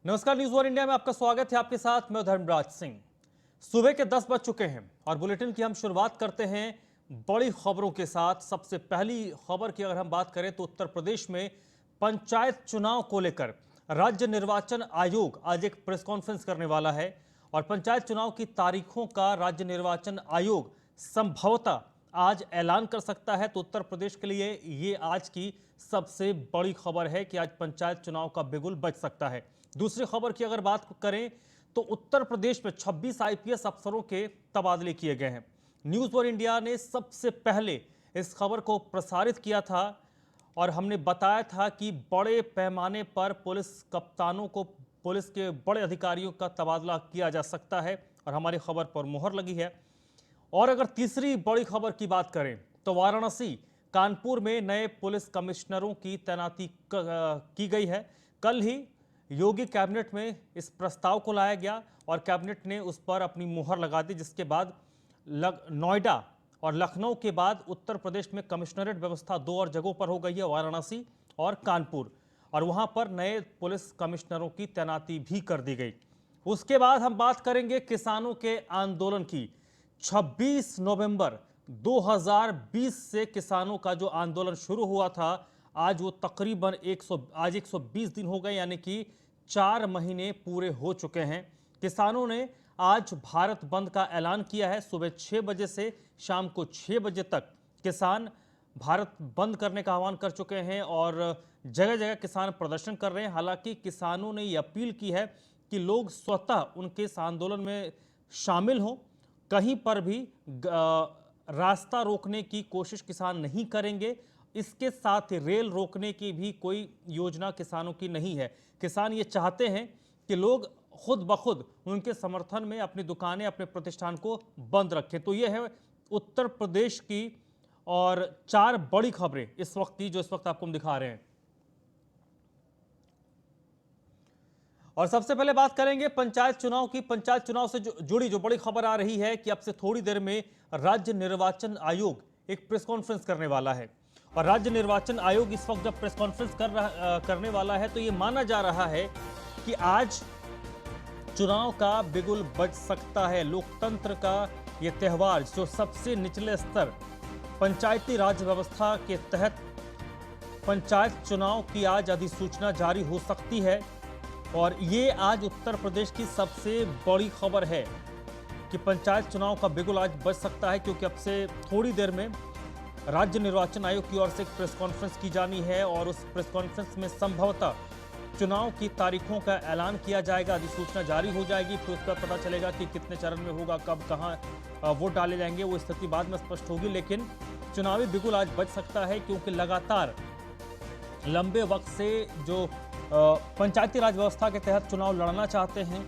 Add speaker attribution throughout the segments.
Speaker 1: नमस्कार, news one India में आपका स्वागत है। आपके साथ मैं धर्मराज सिंह। सुबह के 10 बज चुके हैं और बुलेटिन की हम शुरुआत करते हैं बड़ी खबरों के साथ। सबसे पहली खबर की अगर हम बात करें तो उत्तर प्रदेश में पंचायत चुनाव को लेकर राज्य निर्वाचन आयोग आज एक प्रेस कॉन्फ्रेंस करने वाला है और पंचायत चुनाव की तारीखों का राज्य निर्वाचन आयोग संभवतः आज ऐलान कर सकता है। तो उत्तर प्रदेश के लिए ये आज की सबसे बड़ी खबर है कि आज पंचायत चुनाव का बिगुल बज सकता है। दूसरी खबर की अगर बात करें तो उत्तर प्रदेश में 26 आईपीएस अफसरों के तबादले किए गए हैं। न्यूज वन इंडिया ने सबसे पहले इस खबर को प्रसारित किया था और हमने बताया था कि बड़े पैमाने पर पुलिस कप्तानों को, पुलिस के बड़े अधिकारियों का तबादला किया जा सकता है और हमारी खबर पर मुहर लगी है। और अगर तीसरी बड़ी खबर की बात करें तो वाराणसी, कानपुर में नए पुलिस कमिश्नरों की तैनाती की गई है। कल ही योगी कैबिनेट में इस प्रस्ताव को लाया गया और कैबिनेट ने उस पर अपनी मुहर लगा दी, जिसके बाद नोएडा और लखनऊ के बाद उत्तर प्रदेश में कमिश्नरेट व्यवस्था दो और जगहों पर हो गई है, वाराणसी और कानपुर, और वहां पर नए पुलिस कमिश्नरों की तैनाती भी कर दी गई। उसके बाद हम बात करेंगे किसानों के आंदोलन की। 26 नवंबर 2020 से किसानों का जो आंदोलन शुरू हुआ था, आज वो तकरीबन 120 दिन हो गए, यानी कि 4 महीने पूरे हो चुके हैं। किसानों ने आज भारत बंद का ऐलान किया है। सुबह 6 बजे से शाम को 6 बजे तक किसान भारत बंद करने का आह्वान कर चुके हैं और जगह जगह किसान प्रदर्शन कर रहे हैं। हालांकि किसानों ने ये अपील की है कि लोग स्वतः उनके इस आंदोलन में शामिल हों। कहीं पर भी रास्ता रोकने की कोशिश किसान नहीं करेंगे। इसके साथ ही रेल रोकने की भी कोई योजना किसानों की नहीं है। किसान ये चाहते हैं कि लोग खुद ब खुद उनके समर्थन में अपनी दुकानें, अपने प्रतिष्ठान को बंद रखें। तो ये है उत्तर प्रदेश की और 4 बड़ी खबरें इस वक्त की, जो इस वक्त आपको हम दिखा रहे हैं। और सबसे पहले बात करेंगे पंचायत चुनाव की। पंचायत चुनाव से जुड़ी जो बड़ी खबर आ रही है कि अब से थोड़ी देर में राज्य निर्वाचन आयोग एक प्रेस कॉन्फ्रेंस करने वाला है और राज्य निर्वाचन आयोग इस वक्त जब प्रेस कॉन्फ्रेंस करने वाला है तो ये माना जा रहा है कि आज चुनाव का बिगुल बज सकता है। लोकतंत्र का ये त्यौहार जो सबसे निचले स्तर पंचायती राज व्यवस्था के तहत पंचायत चुनाव की आज अधिसूचना जारी हो सकती है और ये आज उत्तर प्रदेश की सबसे बड़ी खबर है कि पंचायत चुनाव का बिगुल आज बज सकता है, क्योंकि अब से थोड़ी देर में राज्य निर्वाचन आयोग की ओर से एक प्रेस कॉन्फ्रेंस की जानी है और उस प्रेस कॉन्फ्रेंस में संभवतः चुनाव की तारीखों का ऐलान किया जाएगा, अधिसूचना जारी हो जाएगी। फिर उस पर पता चलेगा कि कितने चरण में होगा, कब कहाँ वोट डाले जाएंगे, वो स्थिति बाद में स्पष्ट होगी। लेकिन चुनावी बिगुल आज बज सकता है क्योंकि लगातार लंबे वक्त से जो पंचायती राज व्यवस्था के तहत चुनाव लड़ना चाहते हैं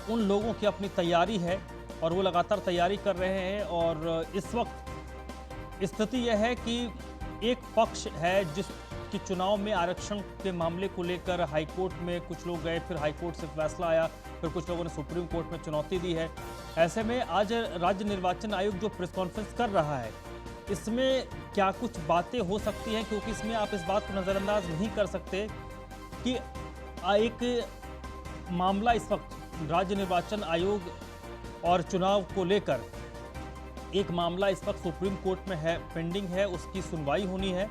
Speaker 1: उन लोगों की अपनी तैयारी है और वो लगातार तैयारी कर रहे हैं। और इस वक्त स्थिति यह है कि एक पक्ष है जिसकी चुनाव में आरक्षण के मामले को लेकर हाईकोर्ट में कुछ लोग गए, फिर हाईकोर्ट से फैसला आया, फिर कुछ लोगों ने सुप्रीम कोर्ट में चुनौती दी है। ऐसे में आज राज्य निर्वाचन आयोग जो प्रेस कॉन्फ्रेंस कर रहा है, इसमें क्या कुछ बातें हो सकती हैं, क्योंकि इसमें आप इस बात को नज़रअंदाज नहीं कर सकते कि एक मामला इस वक्त राज्य निर्वाचन आयोग और चुनाव को लेकर एक मामला इस वक्त सुप्रीम कोर्ट में है, पेंडिंग है, उसकी सुनवाई होनी है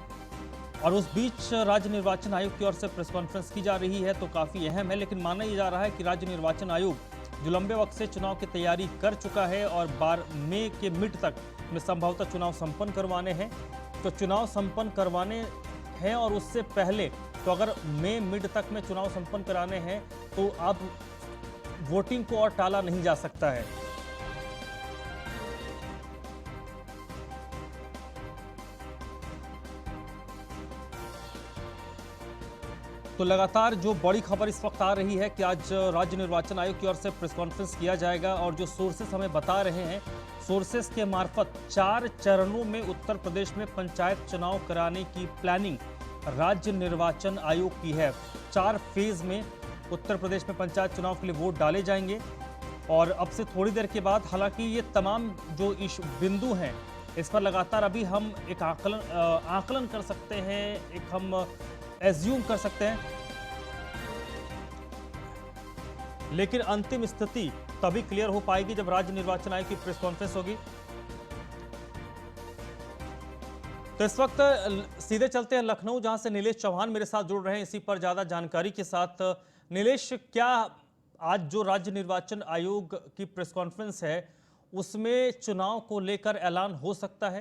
Speaker 1: और उस बीच राज्य निर्वाचन आयोग की ओर से प्रेस कॉन्फ्रेंस की जा रही है, तो काफ़ी अहम है। लेकिन माना यह जा रहा है कि राज्य निर्वाचन आयोग जो लंबे वक्त से चुनाव की तैयारी कर चुका है और 12 मई के मिड तक में संभवतः चुनाव संपन्न करवाने हैं, तो चुनाव संपन्न करवाने हैं और उससे पहले तो अगर मई मिड तक में चुनाव संपन्न कराने हैं तो अब वोटिंग को और टाला नहीं जा सकता है। तो लगातार जो बड़ी खबर इस वक्त आ रही है कि आज राज्य निर्वाचन आयोग की ओर से प्रेस कॉन्फ्रेंस किया जाएगा और जो सोर्सेस हमें बता रहे हैं, सोर्सेस के मार्फत 4 चरणों में उत्तर प्रदेश में पंचायत चुनाव कराने की प्लानिंग राज्य निर्वाचन आयोग की है। 4 फेज में उत्तर प्रदेश में पंचायत चुनाव के लिए वोट डाले जाएंगे और अब से थोड़ी देर के बाद, हालांकि ये तमाम जो बिंदु हैं इस पर लगातार अभी हम एक आकलन कर सकते हैं, एक हम एज्यूम कर सकते हैं लेकिन अंतिम स्थिति तभी क्लियर हो पाएगी जब राज्य निर्वाचन आयोग की प्रेस कॉन्फ्रेंस होगी। तो इस वक्त सीधे चलते हैं लखनऊ, जहां से नीलेश चौहान मेरे साथ जुड़ रहे हैं इसी पर ज्यादा जानकारी के साथ। नीलेश, क्या आज जो राज्य निर्वाचन आयोग की प्रेस कॉन्फ्रेंस है उसमें चुनाव को लेकर ऐलान हो सकता है?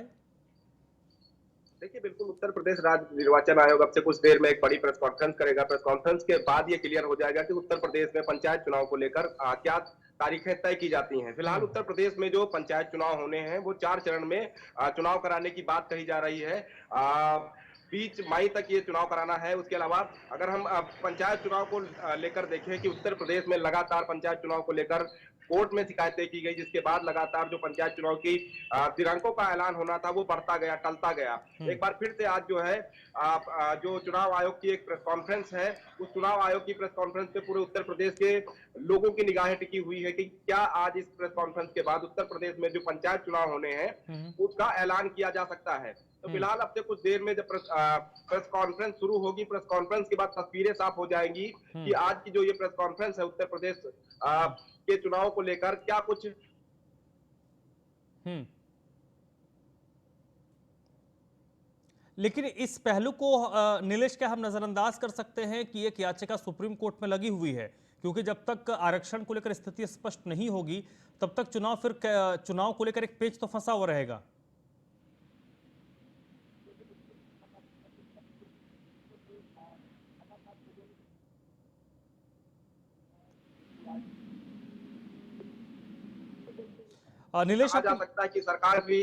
Speaker 2: देखिए, बिल्कुल उत्तर प्रदेश राज्य निर्वाचन आयोग अब से कुछ देर में एक बड़ी प्रेस कॉन्फ्रेंस करेगा। प्रेस कॉन्फ्रेंस के बाद ये क्लियर हो जाएगा कि उत्तर प्रदेश में पंचायत चुनाव को लेकर क्या तारीखें तय की जाती हैं। फिलहाल उत्तर प्रदेश में जो पंचायत चुनाव होने हैं वो 4 चरण में चुनाव कराने की बात कही जा रही है। 20 मई तक ये चुनाव कराना है। उसके अलावा अगर हम पंचायत चुनाव को लेकर देखें कि उत्तर प्रदेश में लगातार पंचायत चुनाव को लेकर कोर्ट में शिकायतें की गई, जिसके बाद लगातार जो पंचायत चुनाव की दिनांकों का ऐलान होना था वो बढ़ता गया, टलता गया। एक बार फिर से आज जो है जो चुनाव आयोग की एक प्रेस कॉन्फ्रेंस है, उस चुनाव आयोग की प्रेस कॉन्फ्रेंस पे पूरे उत्तर प्रदेश के लोगों की निगाहें टिकी हुई है कि क्या आज इस प्रेस कॉन्फ्रेंस के बाद उत्तर प्रदेश में जो पंचायत चुनाव होने हैं उसका ऐलान किया जा सकता है। तो फिलहाल अब से कुछ देर में जब प्रेस कॉन्फ्रेंस शुरू होगी, प्रेस कॉन्फ्रेंस के बाद तस्वीरें साफ हो जाएंगी कि आज की जो ये प्रेस कॉन्फ्रेंस है उत्तर प्रदेश के चुनाव को लेकर क्या कुछ।
Speaker 1: लेकिन इस पहलू को नीलेश, क्या हम नजरअंदाज कर सकते हैं कि एक याचिका सुप्रीम कोर्ट में लगी हुई है? क्योंकि जब तक आरक्षण को लेकर स्थिति स्पष्ट नहीं होगी तब तक चुनाव को लेकर एक पेच तो फंसा हुआ रहेगा। नीलेश,
Speaker 2: कहा जा सकता है कि सरकार भी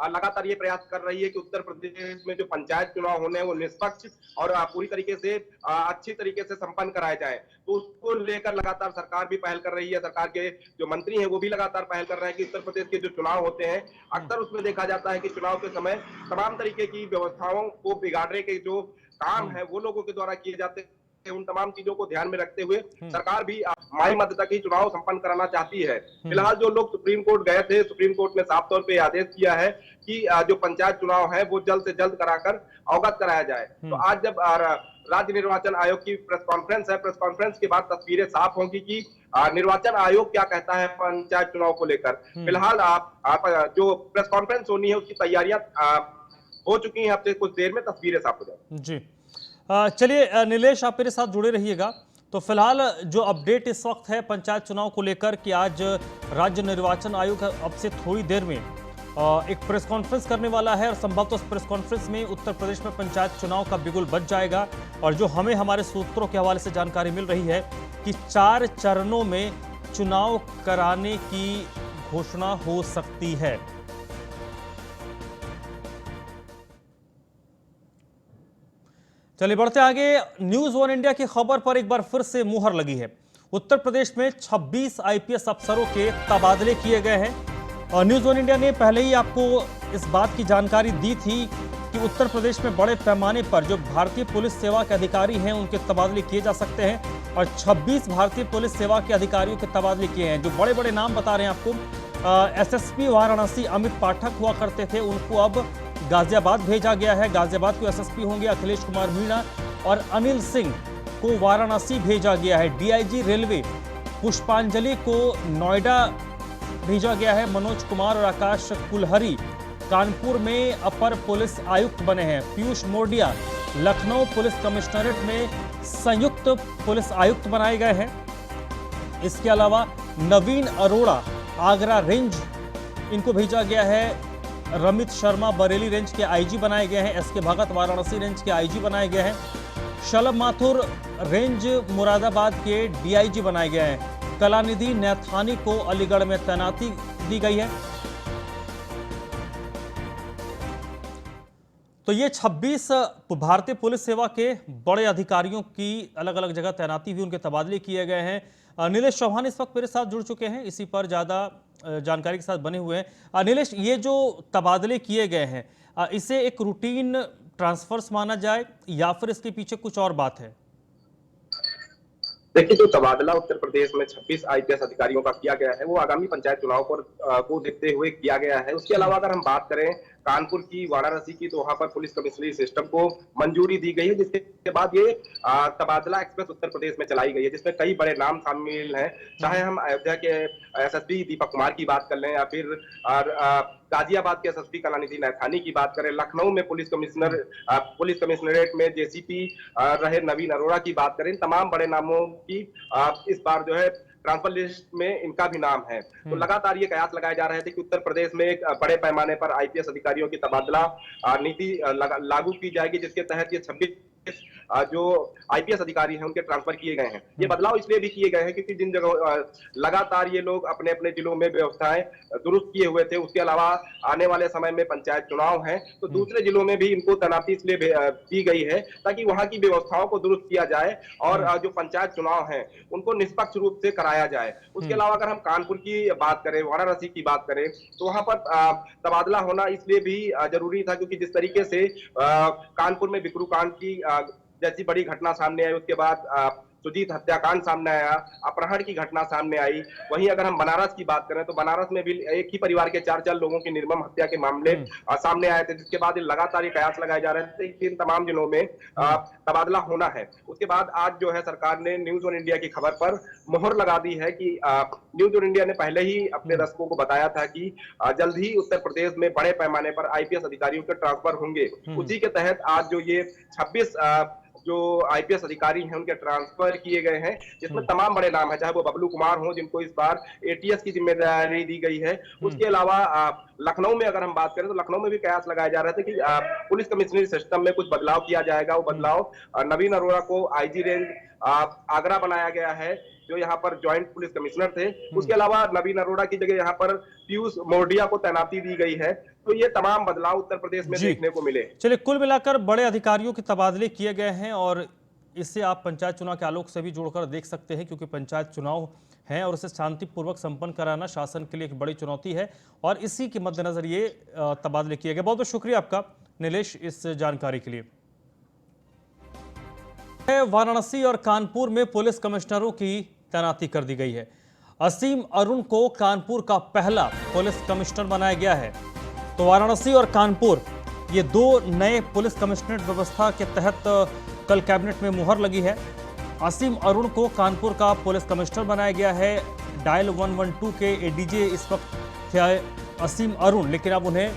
Speaker 2: लगातार ये प्रयास कर रही है कि उत्तर प्रदेश में जो पंचायत चुनाव होने हैं वो निष्पक्ष और पूरी तरीके से अच्छी तरीके से संपन्न कराए जाए। तो उसको लेकर लगातार सरकार भी पहल कर रही है। सरकार के जो मंत्री हैं वो भी लगातार पहल कर रहे हैं कि उत्तर प्रदेश के जो चुनाव होते हैं अक्सर उसमें देखा जाता है कि चुनाव के समय तमाम तरीके की व्यवस्थाओं को बिगाड़ने के जो काम है वो लोगों के द्वारा किए जाते हैं। उन तमाम चीजों को ध्यान में रखते हुए सरकार भी मई मध्य तक ही चुनाव संपन्न कराना चाहती है। फिलहाल जो लोग सुप्रीम कोर्ट गए थे, सुप्रीम कोर्ट ने साफ तौर पे आदेश किया है कि जो पंचायत चुनाव है वो जल्द से जल्द कराकर अवगत कराया जाए। तो आज जब राज्य निर्वाचन आयोग की प्रेस कॉन्फ्रेंस है, प्रेस कॉन्फ्रेंस के बाद तस्वीरें साफ होंगी कि निर्वाचन आयोग क्या कहता है पंचायत चुनाव को लेकर। फिलहाल जो प्रेस कॉन्फ्रेंस होनी है उसकी तैयारियां हो चुकी हैं। अब से कुछ देर में तस्वीरें साफ हो जाएंगी।
Speaker 1: जी, चलिए नीलेश, आप मेरे साथ जुड़े रहिएगा। तो फिलहाल जो अपडेट इस वक्त है पंचायत चुनाव को लेकर कि आज राज्य निर्वाचन आयोग अब से थोड़ी देर में एक प्रेस कॉन्फ्रेंस करने वाला है और संभवतः उस प्रेस कॉन्फ्रेंस में उत्तर प्रदेश में पंचायत चुनाव का बिगुल बज जाएगा। और जो हमें हमारे सूत्रों के हवाले से जानकारी मिल रही है कि 4 चरणों में चुनाव कराने की घोषणा हो सकती है। चलिए बढ़ते आगे। न्यूज वन इंडिया की खबर पर एक बार फिर से मुहर लगी है। उत्तर प्रदेश में 26 आईपीएस अफसरों के तबादले किए गए हैं और न्यूज वन इंडिया ने पहले ही आपको इस बात की जानकारी दी थी कि उत्तर प्रदेश में बड़े पैमाने पर जो भारतीय पुलिस सेवा के अधिकारी हैं उनके तबादले किए जा सकते हैं और 26 भारतीय पुलिस सेवा के अधिकारियों के तबादले किए हैं। जो बड़े बड़े नाम बता रहे हैं आपको, एसएसपी वाराणसी अमित पाठक हुआ करते थे, उनको अब गाजियाबाद भेजा गया है। गाजियाबाद के एसएसपी होंगे अखिलेश कुमार मीणा और अनिल सिंह को वाराणसी भेजा गया है। डीआईजी रेलवे पुष्पांजलि को नोएडा भेजा गया है। मनोज कुमार और आकाश कुलहरी कानपुर में अपर पुलिस आयुक्त बने हैं। पीयूष मोडिया लखनऊ पुलिस कमिश्नरेट में संयुक्त पुलिस आयुक्त बनाए गए हैं। इसके अलावा नवीन अरोड़ा आगरा रेंज, इनको भेजा गया है। रमित शर्मा बरेली रेंज के आईजी बनाए गए हैं। एसके भगत वाराणसी रेंज के आईजी बनाए गए हैं। शलभ माथुर रेंज मुरादाबाद के डीआईजी बनाए गए हैं। कलानिधि नैथानी को अलीगढ़ में तैनाती दी गई है। तो ये 26 भारतीय पुलिस सेवा के बड़े अधिकारियों की अलग अलग जगह तैनाती हुई, उनके तबादले किए गए हैं। नीलेश चौहान इस वक्त मेरे साथ जुड़ चुके हैं, इसी पर ज्यादा जानकारी के साथ बने हुए हैं। नीलेश, ये जो तबादले किए गए हैं इसे एक रूटीन ट्रांसफर्स माना जाए या फिर इसके पीछे कुछ और बात है?
Speaker 2: देखिए, जो तबादला उत्तर प्रदेश में 26 आईपीएस अधिकारियों का किया गया है वो आगामी पंचायत चुनाव को देखते हुए किया गया है। उसके अलावा अगर हम बात करें कानपुर की, वाराणसी की, तो वहां पर पुलिस कमिश्नरी सिस्टम को मंजूरी दी गई है, जिसके बाद ये तबादला एक्सप्रेस उत्तर प्रदेश में चलाई गई है, जिसमें कई बड़े नाम शामिल हैं। चाहे हम अयोध्या के एसएसपी दीपक कुमार की बात कर लें, या फिर गाजियाबाद के एसएसपी कलानिधि नैथानी की बात करें, लखनऊ में पुलिस कमिश्नरेट में जेसीपी रहे नवीन अरोड़ा की बात करें, तमाम बड़े नामों की इस बार जो है ट्रांसफर लिस्ट में इनका भी नाम है। तो लगातार ये कयास लगाए जा रहे थे कि उत्तर प्रदेश में एक बड़े पैमाने पर आईपीएस अधिकारियों की तबादला नीति लागू की जाएगी, जिसके तहत ये 26 जो आईपीएस अधिकारी हैं उनके ट्रांसफर किए गए हैं। ये बदलाव इसलिए भी किए गए हैं क्योंकि जिन जगह लगातार ये लोग अपने अपने जिलों में व्यवस्थाएं दुरुस्त किए हुए थे, उसके अलावा आने वाले समय में पंचायत चुनाव हैं, तो दूसरे जिलों में भी इनको तैनाती इसलिए दी गई है ताकि वहां की व्यवस्थाओं को दुरुस्त किया जाए और जो पंचायत चुनाव हैं उनको निष्पक्ष रूप से कराया जाए। उसके अलावा अगर हम कानपुर की बात करें, वाराणसी की बात करें, तो वहां पर तबादला होना इसलिए भी जरूरी था क्योंकि जिस तरीके से कानपुर में बिकरू कांड की जैसी बड़ी घटना सामने आई, उसके बाद सुजीत हत्याकांड सामने आया, अपहरण की घटना सामने आई। वहीं अगर हम बनारस की बात करें तो बनारस में भी एक ही परिवार के 4 लोगों की निर्मम हत्या के मामले सामने आए थे, जिसके बाद लगातार ये कयास लगाए जा रहे थे कि इन तमाम जिलों में तबादला होना है। उसके बाद आज जो है सरकार ने न्यूज ऑन इंडिया की खबर पर मोहर लगा दी है कि न्यूज ऑन इंडिया ने पहले ही अपने दर्शकों को बताया था कि जल्द ही उत्तर प्रदेश में बड़े पैमाने पर आईपीएस अधिकारियों के ट्रांसफर होंगे। उसी के तहत आज जो ये 26 जो आईपीएस अधिकारी हैं उनके ट्रांसफर किए गए हैं, जिसमें तमाम बड़े नाम है, चाहे वो बबलू कुमार हो जिनको इस बार एटीएस की जिम्मेदारी दी गई है। उसके अलावा लखनऊ में अगर हम बात करें तो लखनऊ में भी कयास लगाया जा रहा था कि पुलिस कमिश्नरी सिस्टम में कुछ बदलाव किया जाएगा। वो बदलाव नवीन अरोड़ा को आईजी रेंज आगरा बनाया गया है, जो यहाँ पर ज्वाइंट पुलिस कमिश्नर थे। उसके अलावा नवीन अरोड़ा की जगह यहाँ पर पीयूष मोरडिया को तैनाती दी गई है। तो ये तमाम बदलाव उत्तर प्रदेश में देखने को मिले।
Speaker 1: चलिए, कुल मिलाकर बड़े अधिकारियों के तबादले किए गए हैं और इससे आप पंचायत चुनाव के आलोक से भी जोड़कर देख सकते हैं, क्योंकि पंचायत चुनाव हैं और उसे शांतिपूर्वक संपन्न कराना शासन के लिए एक बड़ी चुनौती है और इसी के मद्देनजर ये तबादले किए गए। बहुत बहुत शुक्रिया आपका नीलेश इस जानकारी के लिए। वाराणसी और कानपुर में पुलिस कमिश्नरों की तैनाती कर दी गई है। असीम अरुण को कानपुर का पहला पुलिस कमिश्नर बनाया गया है। तो वाराणसी और कानपुर ये 2 नए पुलिस कमिश्नरेट व्यवस्था के तहत कल कैबिनेट में मुहर लगी है। असीम अरुण को कानपुर का पुलिस कमिश्नर बनाया गया है। डायल 112 के एडीजे इस वक्त थे असीम अरुण, लेकिन अब उन्हें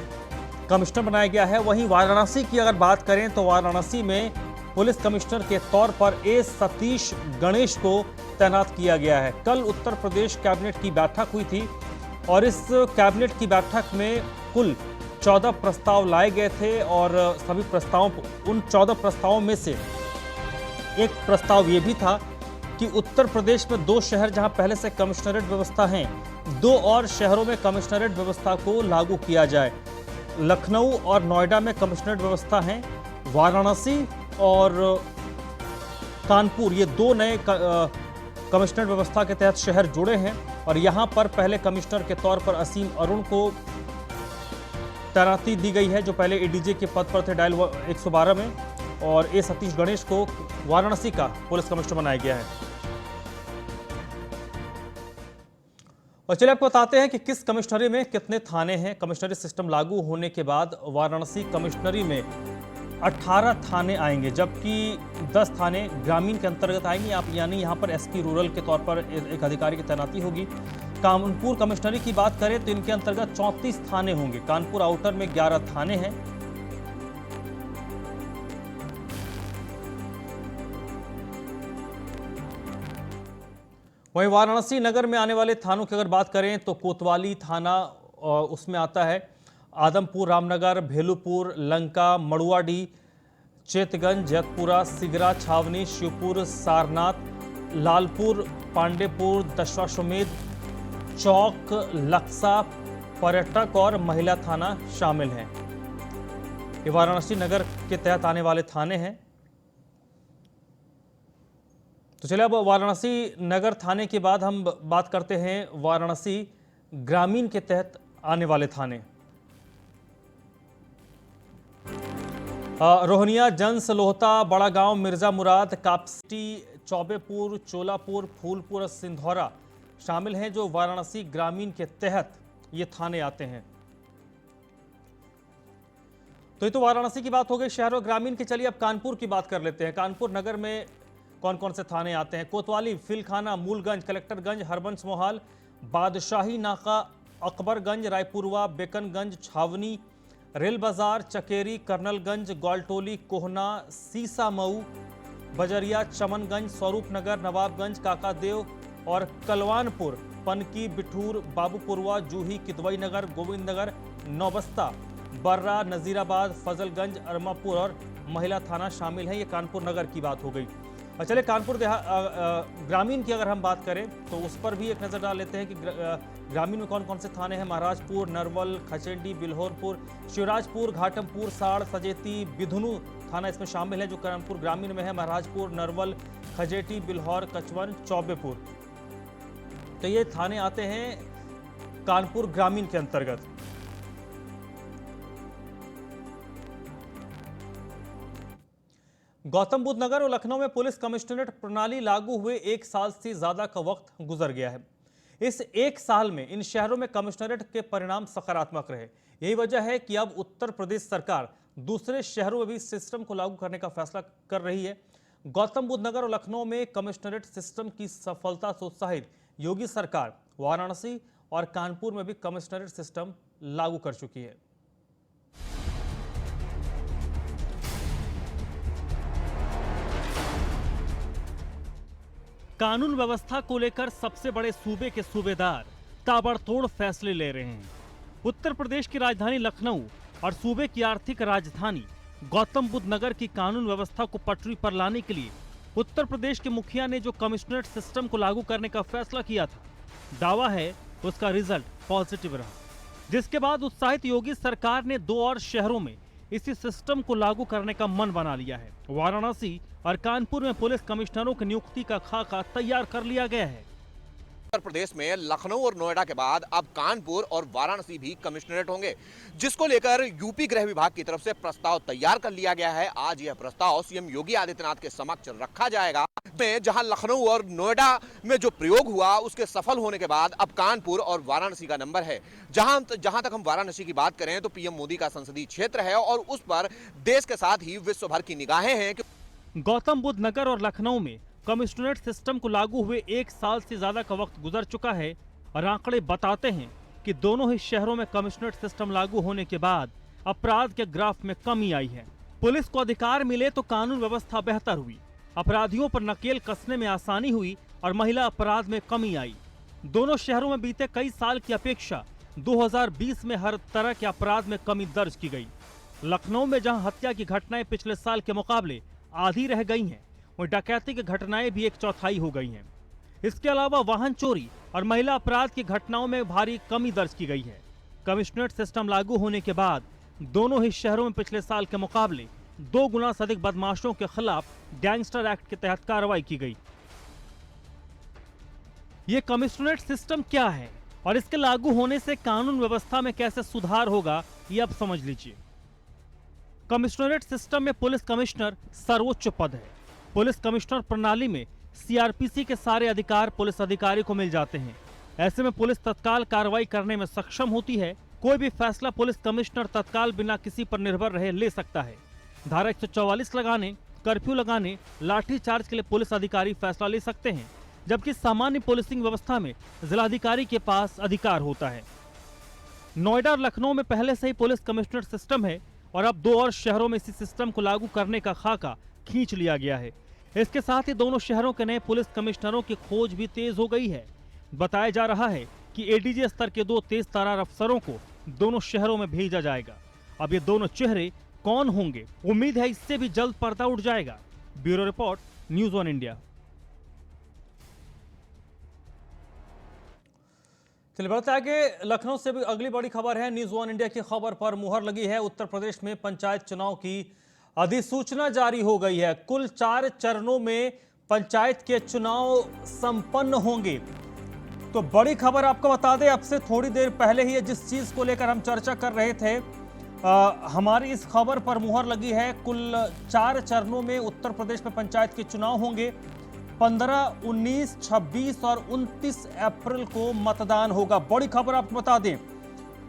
Speaker 1: कमिश्नर बनाया गया है। वहीं वाराणसी की अगर बात करें तो वाराणसी में पुलिस कमिश्नर के तौर पर ए सतीश गणेश को तैनात किया गया है। कल उत्तर प्रदेश कैबिनेट की बैठक हुई थी और इस कैबिनेट की बैठक में कुल 14 प्रस्ताव लाए गए थे और सभी प्रस्तावों, उन 14 प्रस्तावों में से एक प्रस्ताव ये भी था कि उत्तर प्रदेश में 2 शहर जहां पहले से कमिश्नरेट व्यवस्था है, 2 और शहरों में कमिश्नरेट व्यवस्था को लागू किया जाए। लखनऊ और नोएडा में कमिश्नरेट व्यवस्था है। वाराणसी और कानपुर ये 2 नए कमिश्नर व्यवस्था के तहत शहर जुड़े हैं और यहां पर पहले कमिश्नर के तौर पर असीम अरुण को तैनाती दी गई है, जो पहले एडीजे के पद पर थे डायल 112 में, और ए सतीश गणेश को वाराणसी का पुलिस कमिश्नर बनाया गया है। और चलिए आपको बताते हैं कि किस कमिश्नरी में कितने थाने हैं। कमिश्नरी सिस्टम लागू होने के बाद वाराणसी कमिश्नरी में 18 थाने आएंगे, जबकि 10 थाने ग्रामीण के अंतर्गत आएंगे। आप यानी यहाँ पर एसपी रूरल के तौर पर एक अधिकारी की तैनाती होगी। कानपुर कमिश्नरी की बात करें तो इनके अंतर्गत 34 थाने होंगे। कानपुर आउटर में 11 थाने हैं। वहीं वाराणसी नगर में आने वाले थानों की अगर बात करें तो कोतवाली थाना उसमें आता है, आदमपुर, रामनगर, भेलूपुर, लंका, मड़ुआडीह, चेतगंज, जैतपुरा, सिगरा, छावनी, शिवपुर, सारनाथ, लालपुर, पांडेपुर, दशाश्वमेध, चौक, लक्सा, पर्यटक और महिला थाना शामिल हैं। ये वाराणसी नगर के तहत आने वाले थाने हैं। तो चलिए अब वाराणसी नगर थाने के बाद हम बात करते हैं वाराणसी ग्रामीण के तहत आने वाले थाने। रोहनिया, जंस, लोहता, बड़ा गांव, मिर्जा मुराद, कापसी, चौबेपुर, चोलापुर, फूलपुर, सिंधौरा शामिल हैं, जो वाराणसी ग्रामीण के तहत ये थाने आते हैं। तो ये तो वाराणसी की बात हो गई, शहर और ग्रामीण की। चलिए अब कानपुर की बात कर लेते हैं। कानपुर नगर में कौन कौन से थाने आते हैं? कोतवाली, फिलखाना, मूलगंज, कलेक्टरगंज, हरबंस मोहाल, बादशाही नाका, अकबरगंज, रायपुरवा, बेकनगंज, छावनी, रेल बाजार, चकेरी, कर्नलगंज, ग्वालटोली, कोहना, सीसा मऊ, बजरिया, चमनगंज, स्वरूप नगर, नवाबगंज, काकादेव और कलवानपुर, पनकी, बिठूर, बाबूपुरवा, जूही, किदवई नगर, गोविंद नगर, नौबस्ता, बर्रा, नजीराबाद, फजलगंज, अरमापुर और महिला थाना शामिल है। ये कानपुर नगर की बात हो गई। और चले कानपुर ग्रामीण की अगर हम बात करें तो उस पर भी एक नज़र डाल लेते हैं कि ग्रामीण में कौन कौन से थाने हैं। महाराजपुर, नरवल, खचेंडी, बिल्होरपुर, शिवराजपुर, घाटमपुर, साड़, सजेती, बिधुनु थाना इसमें शामिल है जो कानपुर ग्रामीण में है। महाराजपुर, नरवल, खजेटी, बिल्हौर, कचवन, चौबेपुर, तो ये थाने आते हैं कानपुर ग्रामीण के अंतर्गत। गौतम बुद्ध नगर और लखनऊ में पुलिस कमिश्नरेट प्रणाली लागू हुए 1 साल से ज्यादा का वक्त गुजर गया है। इस 1 साल में इन शहरों में कमिश्नरेट के परिणाम सकारात्मक रहे। यही वजह है कि अब उत्तर प्रदेश सरकार दूसरे शहरों में भी सिस्टम को लागू करने का फैसला कर रही है। गौतम बुद्ध नगर और लखनऊ में कमिश्नरेट सिस्टम की सफलता से उत्साहित योगी सरकार वाराणसी और कानपुर में भी कमिश्नरेट सिस्टम लागू कर चुकी है। कानून व्यवस्था को लेकर सबसे बड़े सूबे के सूबेदार ताबड़तोड़ फैसले ले रहे हैं। उत्तर प्रदेश की राजधानी लखनऊ और सूबे की आर्थिक राजधानी गौतम बुद्ध नगर की कानून व्यवस्था को पटरी पर लाने के लिए उत्तर प्रदेश के मुखिया ने जो कमिश्नरेट सिस्टम को लागू करने का फैसला किया था, दावा है उसका रिजल्ट पॉजिटिव रहा, जिसके बाद उत्साहित योगी सरकार ने 2 और शहरों में इसी सिस्टम को लागू करने का मन बना लिया है। वाराणसी और कानपुर में पुलिस कमिश्नरों की नियुक्ति का खाका तैयार कर लिया गया है।
Speaker 3: उत्तर प्रदेश में लखनऊ और नोएडा के बाद अब कानपुर और वाराणसी भी कमिश्नरेट होंगे, जिसको लेकर यूपी गृह विभाग की तरफ से प्रस्ताव तैयार कर लिया गया है। आज यह प्रस्ताव सीएम योगी आदित्यनाथ के समक्ष रखा जाएगा। जहां लखनऊ और नोएडा में जो प्रयोग हुआ उसके सफल होने के बाद अब कानपुर और वाराणसी का नंबर है। जहां तक हम वाराणसी की बात करें तो पीएम मोदी का संसदीय क्षेत्र है और उस पर देश के साथ ही विश्व भर की निगाहें हैं।
Speaker 1: गौतम बुद्ध नगर और लखनऊ में कमिश्नरेट सिस्टम को लागू हुए 1 साल से ज्यादा का वक्त गुजर चुका है और आंकड़े बताते हैं कि दोनों ही शहरों में कमिश्नरेट सिस्टम लागू होने के बाद अपराध के ग्राफ में कमी आई है। पुलिस को अधिकार मिले तो कानून व्यवस्था बेहतर हुई, अपराधियों पर नकेल कसने में आसानी हुई और महिला अपराध में कमी आई। दोनों शहरों में बीते कई साल की अपेक्षा 2020 में हर तरह के अपराध में कमी दर्ज की गई। लखनऊ में जहां हत्या की घटनाएं पिछले साल के मुकाबले आधी रह गई हैं, वहीं डकैती की घटनाएं भी 1/4 हो गई हैं। इसके अलावा वाहन चोरी और महिला अपराध की घटनाओं में भारी कमी दर्ज की गई है। कमिश्नरेट सिस्टम लागू होने के बाद दोनों ही शहरों में पिछले साल के मुकाबले 2 गुना से अधिक बदमाशों के खिलाफ गैंगस्टर एक्ट के तहत कार्रवाई की गई। ये कमिश्नरेट सिस्टम क्या है और इसके लागू होने से कानून व्यवस्था में कैसे सुधार होगा, ये अब समझ लीजिए। कमिश्नरेट सिस्टम में पुलिस कमिश्नर सर्वोच्च पद है। पुलिस कमिश्नर प्रणाली में सीआरपीसी के सारे अधिकार पुलिस अधिकारी को मिल जाते हैं। ऐसे में पुलिस तत्काल कार्रवाई करने में सक्षम होती है। कोई भी फैसला पुलिस कमिश्नर तत्काल बिना किसी पर निर्भर रहे ले सकता है। धारा 144 लगाने, कर्फ्यू लगाने, लाठी चार्ज के लिए पुलिस अधिकारी फैसला ले सकते हैं, जबकि सामान्य पुलिसिंग व्यवस्था में जिलाधिकारी के पास अधिकार होता है। नोएडा और लखनऊ में पहले से ही पुलिस कमिश्नर सिस्टम है और अब 2 और शहरों में इसी सिस्टम को लागू करने का खाका खींच लिया गया है। इसके साथ ही दोनों शहरों के नए पुलिस कमिश्नरों की खोज भी तेज हो गई है। बताया जा रहा है कि एडीजी स्तर के 2 तेज तर्रार अफसरों को दोनों शहरों में भेजा जाएगा। अब ये दोनों चेहरे कौन होंगे, उम्मीद है इससे भी जल्द पर्दा उठ जाएगा। Bureau report, news 1 India. चलिए बढ़ते आगे, लखनऊ से भी अगली बड़ी खबर है। न्यूज़ 1 इंडिया की खबर पर मुहर लगी है। उत्तर प्रदेश में पंचायत चुनाव की अधिसूचना जारी हो गई है। कुल 4 चरणों में पंचायत के चुनाव संपन्न होंगे। तो बड़ी खबर आपको बता दें, अब से थोड़ी देर पहले ही जिस चीज को लेकर हम चर्चा कर रहे थे, हमारी इस खबर पर मुहर लगी है। कुल 4 चरणों में उत्तर प्रदेश में पंचायत के चुनाव होंगे। 15, 19, 26 और 29 अप्रैल को मतदान होगा। बड़ी खबर आपको बता दें,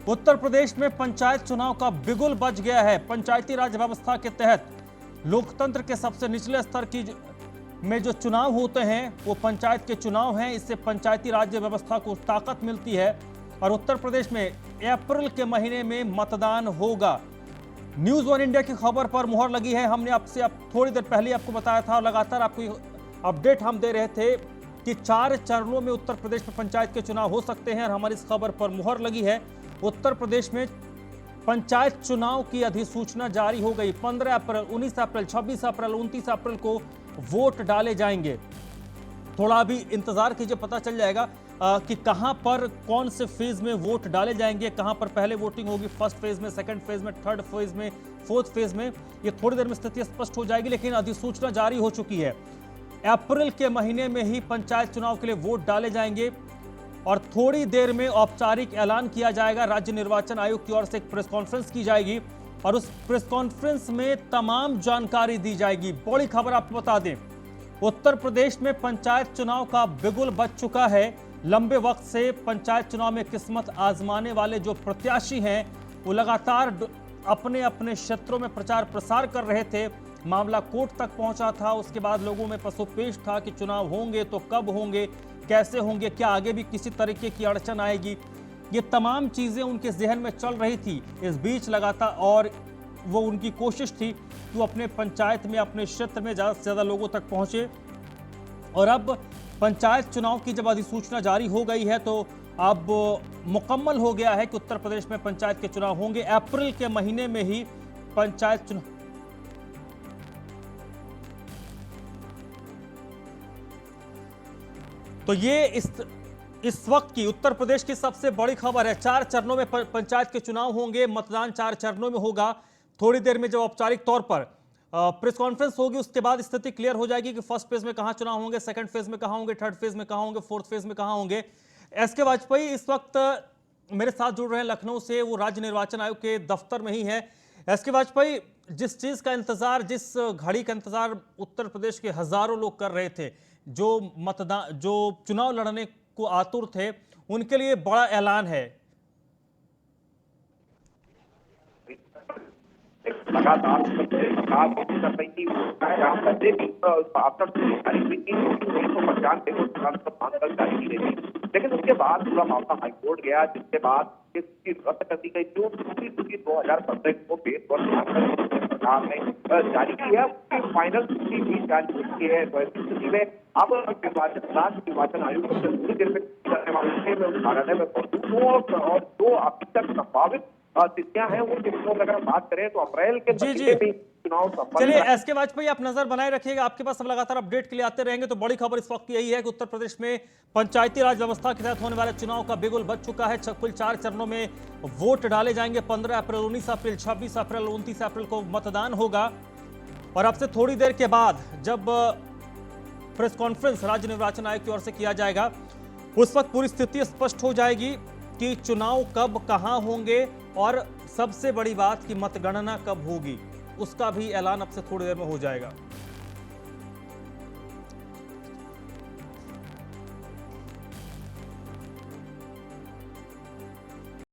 Speaker 1: उत्तर प्रदेश में पंचायत चुनाव का बिगुल बज गया है। पंचायती राज व्यवस्था के तहत लोकतंत्र के सबसे निचले स्तर की में जो चुनाव होते हैं वो पंचायत के चुनाव हैं। इससे पंचायती राज व्यवस्था को ताकत मिलती है और उत्तर प्रदेश में अप्रैल के महीने में मतदान होगा। न्यूज़ वन इंडिया की खबर पर मुहर लगी है। हमने आपसे थोड़ी देर पहले आपको बताया था और लगातार आपको अपडेट हम दे रहे थे कि 4 चरणों में उत्तर प्रदेश में पंचायत के चुनाव हो सकते हैं और हमारी इस खबर पर मुहर लगी है। उत्तर प्रदेश में पंचायत चुनाव की अधिसूचना जारी हो गई। 15 अप्रैल, 19 अप्रैल, 26 अप्रैल, 29 अप्रैल को वोट डाले जाएंगे। थोड़ा अभी इंतजार कीजिए, पता चल जाएगा कि कहां पर कौन से फेज में वोट डाले जाएंगे, कहां पर पहले वोटिंग होगी, फर्स्ट फेज में, सेकंड फेज में, थर्ड फेज में, फोर्थ फेज में। ये थोड़ी देर में स्थिति स्पष्ट हो जाएगी, लेकिन अधिसूचना जारी हो चुकी है। अप्रैल के महीने में ही पंचायत चुनाव के लिए वोट डाले जाएंगे और थोड़ी देर में औपचारिक ऐलान किया जाएगा। राज्य निर्वाचन आयोग की ओर से एक प्रेस कॉन्फ्रेंस की जाएगी और उस प्रेस कॉन्फ्रेंस में तमाम जानकारी दी जाएगी। बड़ी खबर आपको बता दें, उत्तर प्रदेश में पंचायत चुनाव का बिगुल बज चुका है। लंबे वक्त से पंचायत चुनाव में किस्मत आजमाने वाले जो प्रत्याशी हैं वो लगातार अपने अपने क्षेत्रों में प्रचार प्रसार कर रहे थे। मामला कोर्ट तक पहुंचा था, उसके बाद लोगों में पसोपेश था कि चुनाव होंगे तो कब होंगे, कैसे होंगे, क्या आगे भी किसी तरीके की अड़चन आएगी। ये तमाम चीज़ें उनके जहन में चल रही थी इस बीच लगातार, और वो उनकी कोशिश थी कि वो अपने पंचायत में, अपने क्षेत्र में ज़्यादा से ज़्यादा लोगों तक पहुँचे। और अब पंचायत चुनाव की जब अधिसूचना जारी हो गई है तो अब मुकम्मल हो गया है कि उत्तर प्रदेश में पंचायत के चुनाव होंगे। अप्रैल के महीने में ही पंचायत चुनाव। तो ये इस वक्त की उत्तर प्रदेश की सबसे बड़ी खबर है। 4 चरणों में पंचायत के चुनाव होंगे। मतदान 4 चरणों में होगा। थोड़ी देर में जब औपचारिक तौर पर प्रेस कॉन्फ्रेंस होगी उसके बाद स्थिति क्लियर हो जाएगी कि फर्स्ट फेज में कहां चुनाव होंगे, सेकंड फेज में कहां होंगे, थर्ड फेज में कहां होंगे, फोर्थ फेज में कहां होंगे। एसके वाजपेयी इस वक्त मेरे साथ जुड़ रहे हैं लखनऊ से, वो राज्य निर्वाचन आयोग के दफ्तर में ही है। एसके वाजपेयी, जिस चीज का इंतजार, जिस घड़ी का इंतजार उत्तर प्रदेश के हजारों लोग कर रहे थे, जो चुनाव लड़ने को आतुर थे, उनके लिए बड़ा ऐलान है।
Speaker 4: लगातार सरकार कोशिश कर रही थी पहले भी आफ्टर जारी की गई थी, लेकिन उसके बाद पूरा मामला हाईकोर्ट गया, जिसके बाद इसकी रद्द कर दी गई। जो 2015 को बेस पर सरकार ने जारी की है, फाइनल सूची भी जारी हो चुकी है। स्थिति में अब राज्य निर्वाचन आयोग से पूरी देर में करने वाले कार्यालय में मौजूद और जो अभी तक संभावित तिथियां हैं वो तिथियों की अगर बात करें तो अप्रैल के महीने में चुनाव संपन्न।
Speaker 1: चलिए एसके वाजपेयी, आप नजर बनाए रखिएगा, आपके पास हम लगातार अपडेट के लिए आते रहेंगे। तो बड़ी खबर इस वक्त यही है कि उत्तर प्रदेश में पंचायती राज व्यवस्था के तहत होने वाले चुनाव का बिगुल बज चुका है। कुल 4 चरणों में वोट डाले जाएंगे। 15 अप्रैल, 19 अप्रैल, 26 अप्रैल, 29 अप्रैल को मतदान होगा। और अब से थोड़ी देर के बाद जब प्रेस कॉन्फ्रेंस राज्य निर्वाचन आयोग की ओर से किया जाएगा, उस वक्त पूरी स्थिति स्पष्ट हो जाएगी कि चुनाव कब, कहां होंगे और सबसे बड़ी बात कि मतगणना कब होगी, उसका भी ऐलान अब से थोड़ी देर में हो जाएगा।